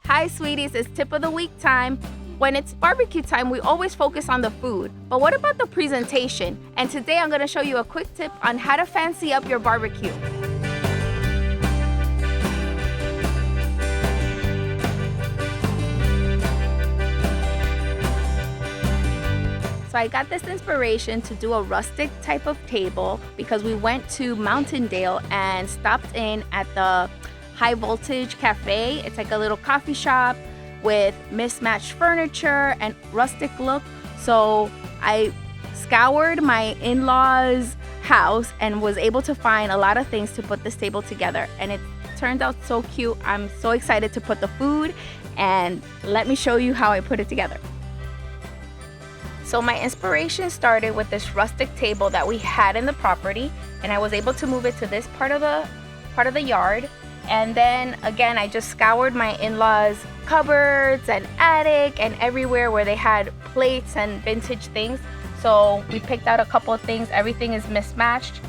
Hi sweeties, it's tip of the week time. When it's barbecue time, we always focus on the food, but what about the presentation? And today I'm gonna show you a quick tip on how to fancy up your barbecue. So I got this inspiration to do a rustic type of table because we went to Mountaindale and stopped in at the High Voltage Cafe. It's like a little coffee shop with mismatched furniture and rustic look. So I scoured my in-laws' house and was able to find a lot of things to put this table together. And it turned out so cute. I'm so excited to put the food, and let me show you how I put it together. So my inspiration started with this rustic table that we had in the property, and I was able to move it to this part of the yard. And then again, I just scoured my in-laws' cupboards and attic and everywhere where they had plates and vintage things. So we picked out a couple of things. Everything is mismatched.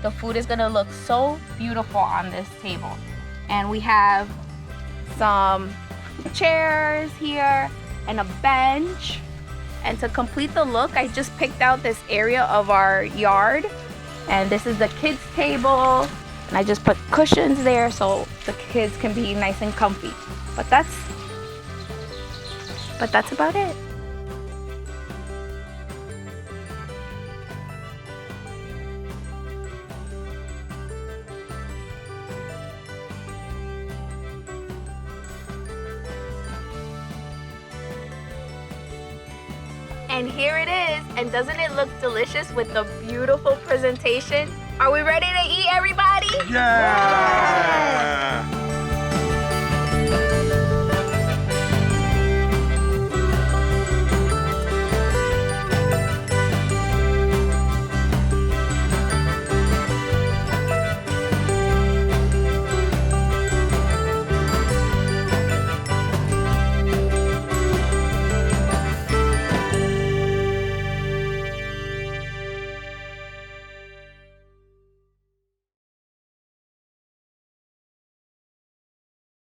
The food is gonna look so beautiful on this table. And we have some chairs here and a bench. And to complete the look, I just picked out this area of our yard. And this is the kids' table. And I just put cushions there so the kids can be nice and comfy. But that's about it. And here it is. And doesn't it look delicious with the beautiful presentation? Are we ready to eat, everybody? Yeah!